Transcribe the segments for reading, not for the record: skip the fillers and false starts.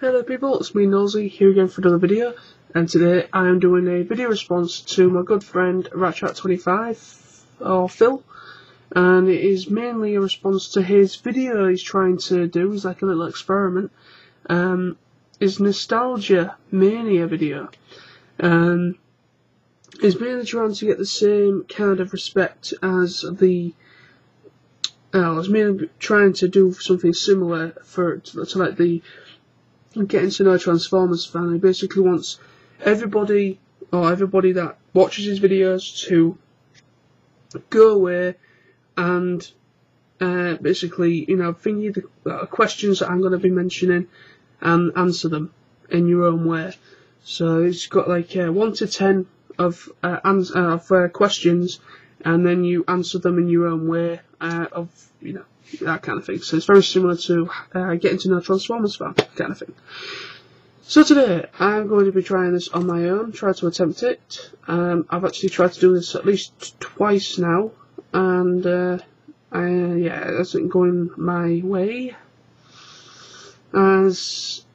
Hello people, it's me Nosy here again for another video, and today I am doing a video response to my good friend Rattrap25, or Phil, and it is mainly a response to his video he's trying to do. He's like a little experiment. His Nostalgia Mania video. He's mainly trying to get the same kind of respect as the I was mainly trying to do something similar to like the Getting to Know Transformers fan. He basically wants everybody that watches his videos to go away and basically, think of the questions that I'm going to be mentioning and answer them in your own way. So it's got like 1 to 10 of questions, and then you answer them in your own way that kind of thing. So it's very similar to Getting to Know Transformers fan kind of thing. So today I'm going to be trying this on my own, try to attempt it. I've actually tried to do this at least twice now, and yeah, it hasn't going my way. That's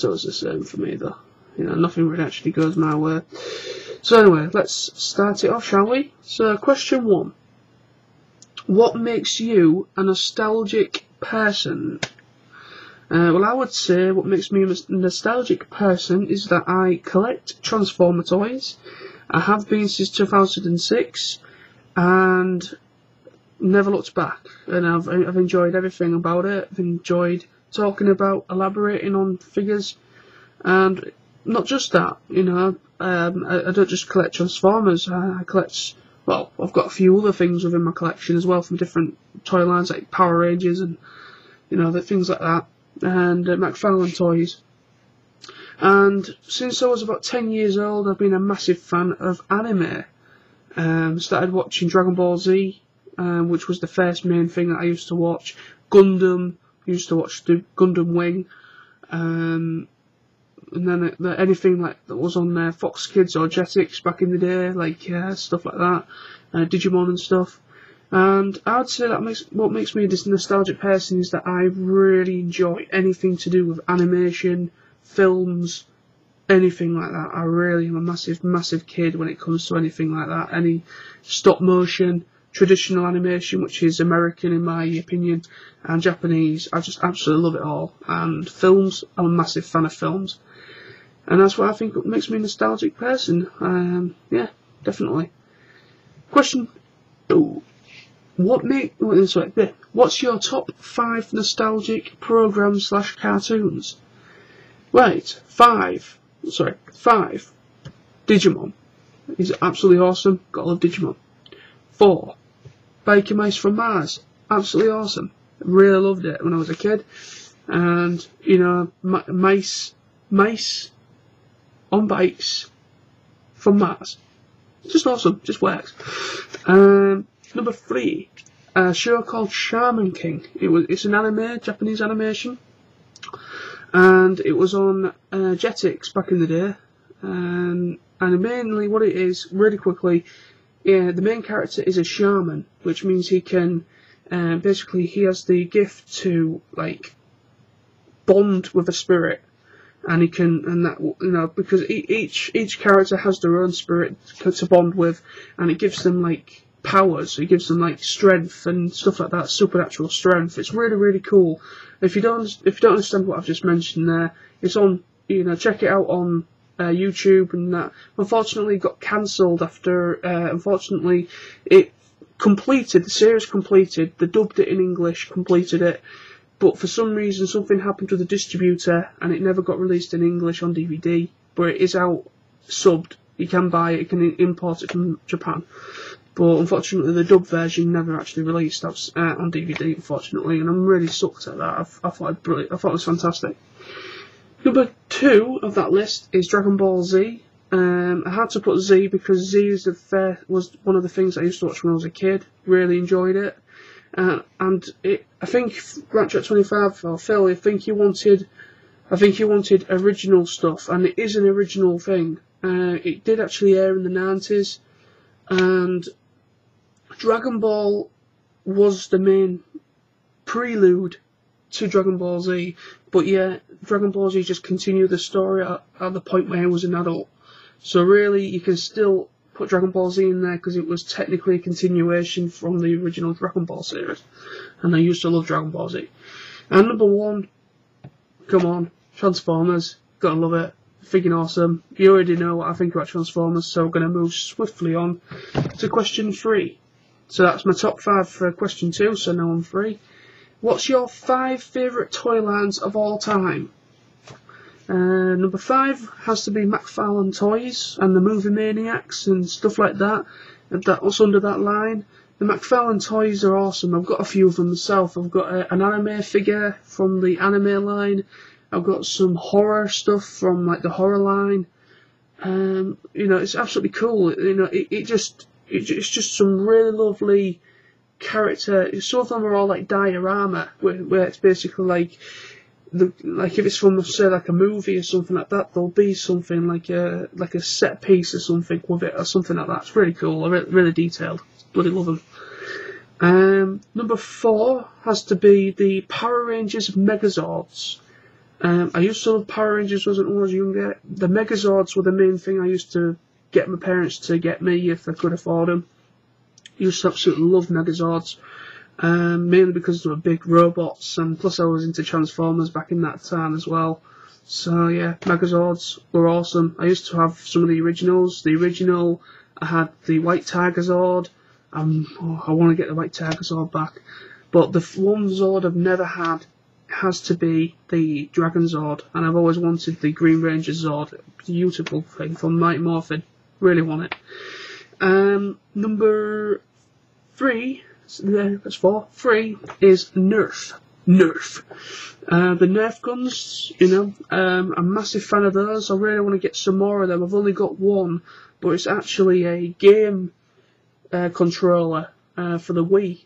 always the same for me though. Nothing really actually goes my way. So anyway, let's start it off, shall we? So question 1. What makes you a nostalgic person? Well, I would say what makes me a nostalgic person is that I collect Transformer toys. I have been since 2006, and never looked back. And I've enjoyed everything about it. I've enjoyed talking about, elaborating on figures, and not just that. I don't just collect Transformers. I collect. Well, I've got a few other things within my collection as well from different toy lines like Power Rangers and the things like that, and McFarlane toys. And since I was about 10 years old, I've been a massive fan of anime. Started watching Dragon Ball Z, which was the first main thing that I used to watch. Gundam, used to watch the Gundam Wing, and then anything like that was on Fox Kids or Jetix back in the day, like stuff like that, Digimon and stuff. And I would say that what makes me this nostalgic person is that I really enjoy anything to do with animation, films, anything like that. I really am a massive kid when it comes to anything like that. Any stop motion, traditional animation, which is American in my opinion, and Japanese. I just absolutely love it all. And films, I'm a massive fan of films. And that's what I think makes me a nostalgic person. Yeah, definitely. Question 2. What's your top 5 nostalgic programs / cartoons? Right, 5. Digimon. He's absolutely awesome. Gotta love Digimon. 4. Biker Mice from Mars. Absolutely awesome. Really loved it when I was a kid. And, mice on bikes from Mars. Just awesome. Just works. Number 3. A show called Shaman King. It's an anime, Japanese animation. And it was on Jetix back in the day. And mainly what it is, really quickly, the main character is a shaman, which means he can, basically he has the gift to, like, bond with a spirit. And he can, because each character has their own spirit to bond with, and it gives them, like, powers. It gives them, like, strength and stuff like that, supernatural strength. It's really cool. If you don't understand what I've just mentioned there, it's on, check it out on YouTube and that. Unfortunately, it got cancelled after, unfortunately, it completed, the series completed, they dubbed it in English, completed it, but for some reason something happened to the distributor and it never got released in English on DVD, but it is out subbed. You can buy it, you can import it from Japan. But unfortunately the dub version never actually released on DVD, unfortunately, and I'm really sucked at that. I thought it was fantastic. Number 2 of that list is Dragon Ball Z. I had to put Z because Z was one of the things I used to watch when I was a kid. Really enjoyed it. And I think Rattrap25 or Phil, I think he wanted original stuff, and it is an original thing. It did actually air in the 90s, and Dragon Ball was the main prelude to Dragon Ball Z, but yeah, Dragon Ball Z just continued the story at the point where I was an adult. So really, you can still put Dragon Ball Z in there because it was technically a continuation from the original Dragon Ball series, and I used to love Dragon Ball Z. And number 1, come on, Transformers, gotta love it, freaking awesome. You already know what I think about Transformers, so I'm gonna move swiftly on to question 3. So that's my top 5 for question 2, so now I'm 3. What's your 5 favourite toy lines of all time? Number 5 has to be McFarlane Toys and the Movie Maniacs and stuff like that. What's under that line? The McFarlane Toys are awesome. I've got a few of them myself. I've got an anime figure from the anime line. I've got some horror stuff from like the horror line. You know, it's absolutely cool. You know, it's just some really lovely character. Some of them are all like diorama, where it's basically like if it's from, say, like a movie or something like that, there'll be something like a set piece or something with it or something like that. It's really cool, really detailed. Bloody love them. Number 4 has to be the Power Rangers Megazords. I used to love Power Rangers when I was younger. The Megazords were the main thing I used to get my parents to get me if they could afford them. I used to absolutely love Megazords. Mainly because they were big robots, and plus I was into Transformers back in that time as well. So yeah, Megazords were awesome. I used to have some of the originals. The original, I had the White Tiger Zord. I want to get the White Tiger Zord back. But the one Zord I've never had has to be the Dragon Zord, and I've always wanted the Green Ranger Zord. Beautiful thing from Mighty Morphin. Really want it. Number 3. That's 4. 3 is Nerf. The Nerf guns, you know, I'm a massive fan of those. I really want to get some more of them. I've only got one, but it's actually a game controller for the Wii.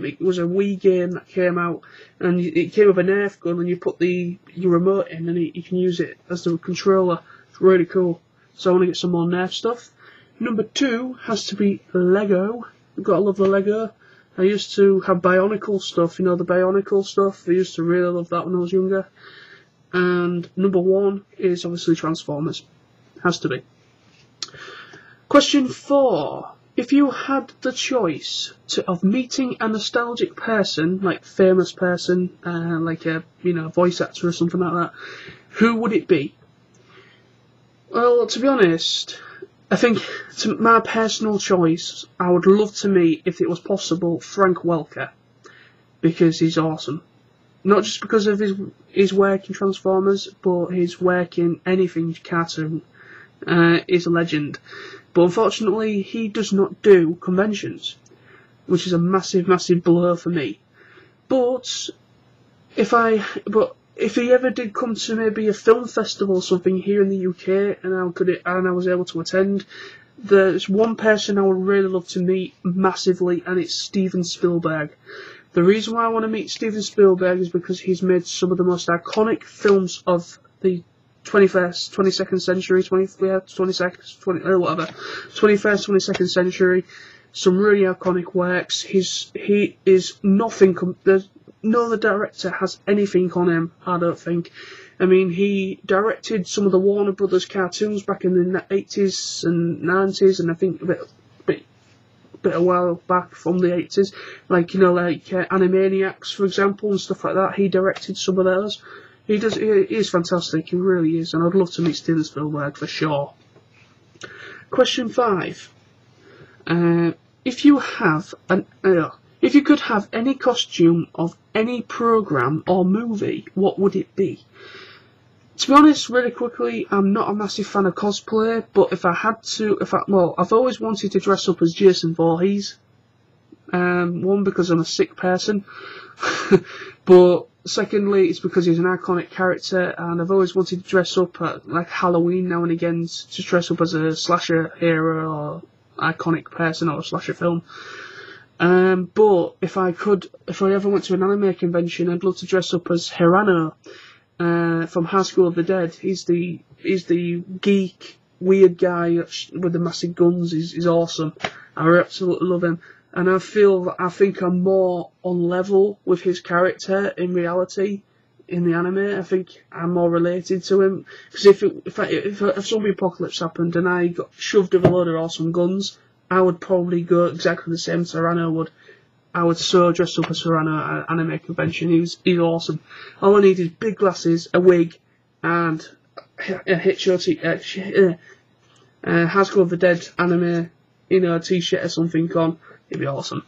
It was a Wii game that came out, and it came with a Nerf gun, and you put your remote in, and you can use it as the controller. It's really cool. So I want to get some more Nerf stuff. Number 2 has to be Lego. You've got to love the Lego. I used to have Bionicle stuff, you know, the Bionicle stuff. I used to really love that when I was younger. And number 1 is obviously Transformers. Has to be. Question 4. If you had the choice of meeting a nostalgic person, like famous person, like a voice actor or something like that, who would it be? Well, to be honest, I think, to my personal choice, I would love to meet, if it was possible, Frank Welker, because he's awesome. Not just because of his work in Transformers, but his work in anything cartoon. He's a legend. But unfortunately, he does not do conventions, which is a massive, massive blow for me. But if he ever did come to maybe a film festival or something here in the UK, and I was able to attend, there's one person I would really love to meet massively, and it's Steven Spielberg. The reason why I want to meet Steven Spielberg is because he's made some of the most iconic films of the 22nd century, 22nd century. Some really iconic works. He is nothing. No other director has anything on him, I don't think. I mean, he directed some of the Warner Brothers cartoons back in the 80s and 90s, and I think a bit a while back from the 80s, like Animaniacs, for example, and stuff like that. He directed some of those. He is fantastic. He really is, and I'd love to meet Steven Spielberg for sure. Question 5. If you could have any costume of any program or movie, what would it be? To be honest, really quickly, I'm not a massive fan of cosplay, but if I had to, I've always wanted to dress up as Jason Voorhees. One, because I'm a sick person, but secondly, it's because he's an iconic character, and I've always wanted to dress up at like Halloween now and again, to dress up as a slasher hero or iconic person or a slasher film. But if I ever went to an anime convention, I'd love to dress up as Hirano from High School of the Dead. He's the geek, weird guy with the massive guns. He's awesome. I absolutely love him. and I think I'm more on level with his character in reality. In the anime, I think I'm more related to him, because if zombie apocalypse happened and I got shoved with a load of awesome guns, I would probably go exactly the same Serrano would. I would so dress up as Serrano at an anime convention. He's awesome. All I need is big glasses, a wig, and a Haskell of the Dead anime, a t-shirt or something on. It'd be awesome.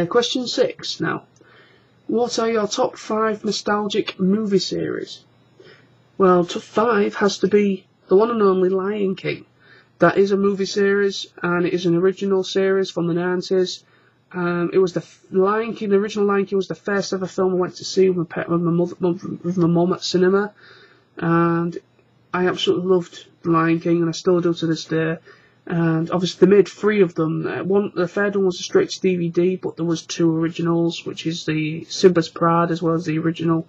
Question 6 now. What are your top 5 nostalgic movie series? Well, top 5 has to be the one and only Lion King. That is a movie series, and it is an original series from the 90s. It was the original Lion King was the first ever film I went to see with my mum at cinema, and I absolutely loved the Lion King, and I still do to this day. And obviously they made 3 of them. The third one was a straight to DVD, but there was 2 originals, which is the Simba's Pride as well as the original.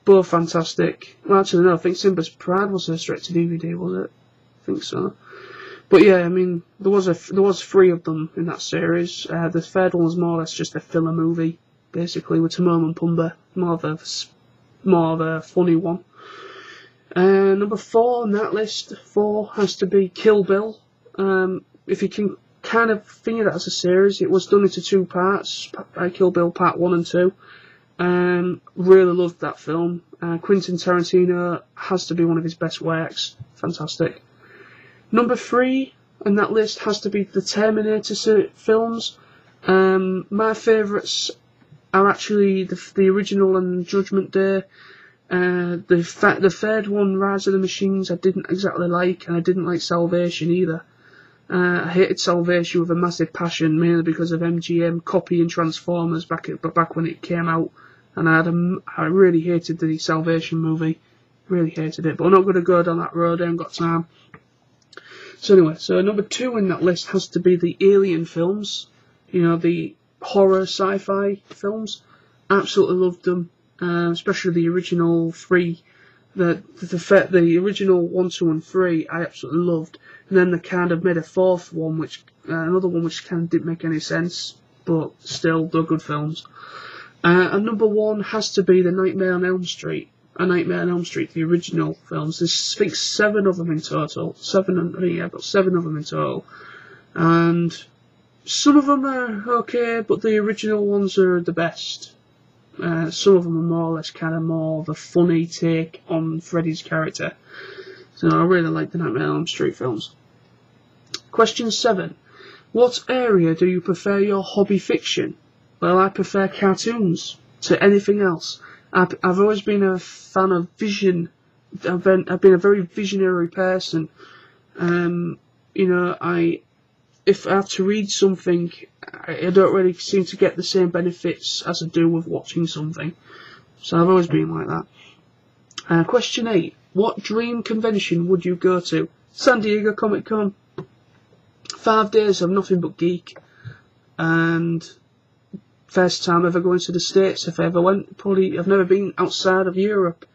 Both fantastic. Well, actually no, I think Simba's Pride was a straight to DVD, was it? I think so. But yeah, I mean, there was 3 of them in that series. The third one was more or less just a filler movie, basically, with Timon and Pumbaa. More of a funny one. Number 4 on that list, 4 has to be Kill Bill. If you can kind of think of that as a series, it was done into 2 parts, Kill Bill Part 1 and 2. Really loved that film. Quentin Tarantino has to be one of his best works. Fantastic. Number 3 on that list has to be the Terminator films. My favourites are actually the original and Judgment Day. The third one, Rise of the Machines, I didn't exactly like, and I didn't like Salvation either. I hated Salvation with a massive passion, mainly because of MGM copying Transformers back when it came out, and I really hated the Salvation movie, really hated it. But I'm not going to go down that road. I haven't got time. So anyway, so number 2 in that list has to be the Alien films, the horror sci-fi films. Absolutely loved them, especially the original 3. The original 1, 2, and 3 I absolutely loved, and then they kind of made a 4th one, another one which kind of didn't make any sense, but still they're good films. And number 1 has to be the Nightmare on Elm Street. The original films. There's I think 7 of them in total. 7 of them in total, and some of them are okay, but the original ones are the best. Some of them are more or less kind of more of a funny take on Freddy's character. So I really like the Nightmare on Elm Street films. Question 7. What area do you prefer your hobby fiction? Well, I prefer cartoons to anything else. I've always been a fan of vision. I've been a very visionary person. If I have to read something, I don't really seem to get the same benefits as I do with watching something. So I've always been like that. Question 8. What dream convention would you go to? San Diego Comic Con. 5 days of nothing but geek. And first time ever going to the States, if I ever went. I've never been outside of Europe.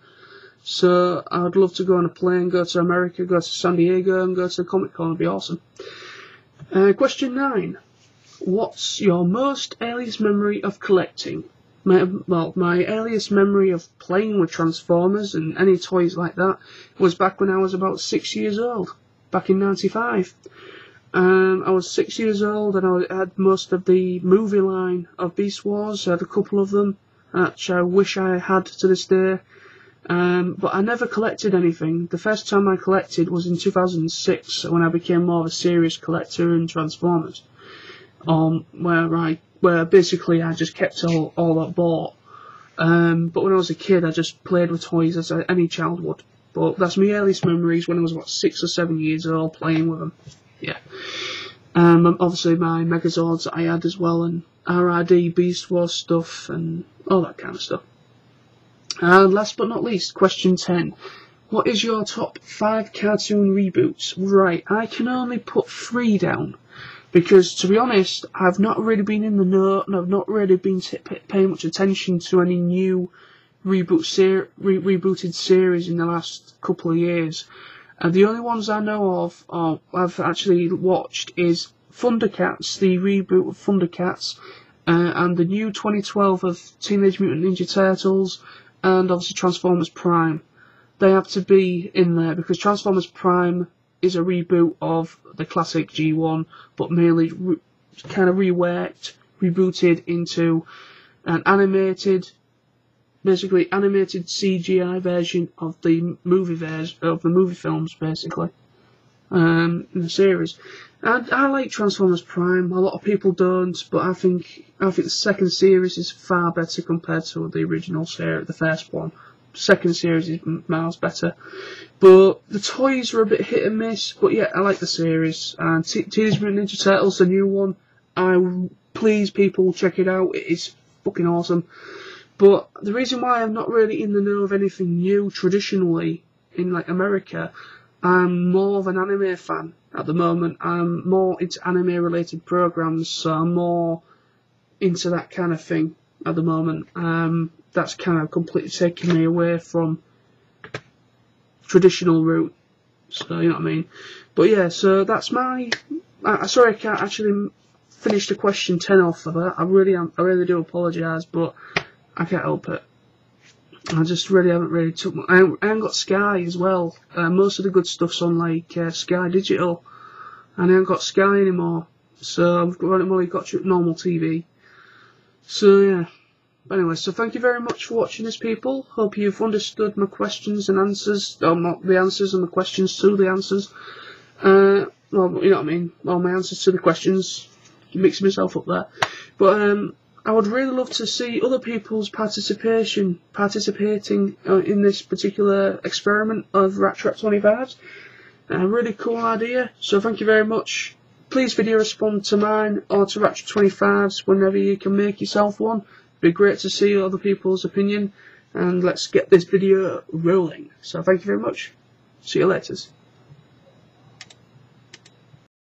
So I would love to go on a plane, go to America, go to San Diego, and go to Comic Con. It'd be awesome. Question 9. What's your most earliest memory of collecting? My earliest memory of playing with Transformers and any toys like that was back when I was about 6 years old, back in '95. I was 6 years old, and I had most of the movie line of Beast Wars. I had a couple of them, which I wish I had to this day. But I never collected anything. The first time I collected was in 2006, when I became more of a serious collector in Transformers. Where basically I just kept all I bought. But when I was a kid, I just played with toys as any child would. But that's my earliest memories, when I was about 6 or 7 years old, playing with them. Yeah. Obviously my Megazords that I had as well, and RRD, Beast Wars stuff, and all that kind of stuff. And last but not least, question 10. What is your top 5 cartoon reboots? Right, I can only put 3 down, because to be honest, I've not really been in the know, and I've not really been paying much attention to any new rebooted series in the last couple of years. The only ones I know of, or I've actually watched, is Thundercats, the reboot of Thundercats, and the new 2012 of Teenage Mutant Ninja Turtles, and obviously Transformers Prime. They have to be in there because Transformers Prime is a reboot of the classic G1, but merely kind of reworked, rebooted into an animated, basically animated CGI version of the movie films, basically, in the series. And I like Transformers Prime. A lot of people don't, but I think the second series is far better compared to the original series, the first one. Second series is miles better, but the toys are a bit hit and miss. But yeah, I like the series. And Teenage Mutant Ninja Turtles, the new one, please people check it out. It is fucking awesome. But the reason why I'm not really in the know of anything new traditionally in like America, I'm more of an anime fan at the moment. I'm more into anime related programs, so I'm more into that kind of thing at the moment. That's kind of completely taken me away from traditional route, so you know what I mean. But yeah, so that's my. Sorry, I can't actually finish the question 10 off of that. I really do apologise, but I can't help it. I just really haven't took. I haven't got Sky as well. Most of the good stuff's on like Sky Digital, and I haven't got Sky anymore. So I've only got normal TV. So yeah. But anyway, so thank you very much for watching this, people. Hope you've understood my questions and answers. Or not the answers and the questions to the answers. Well, you know what I mean. Well, my answers to the questions. Mixing myself up there. But I would really love to see other people's participating in this particular experiment of Rattrap25. A really cool idea. So thank you very much. Please video respond to mine or to Rattrap25's whenever you can make yourself one. It'd be great to see other people's opinion, and let's get this video rolling. So thank you very much. See you later.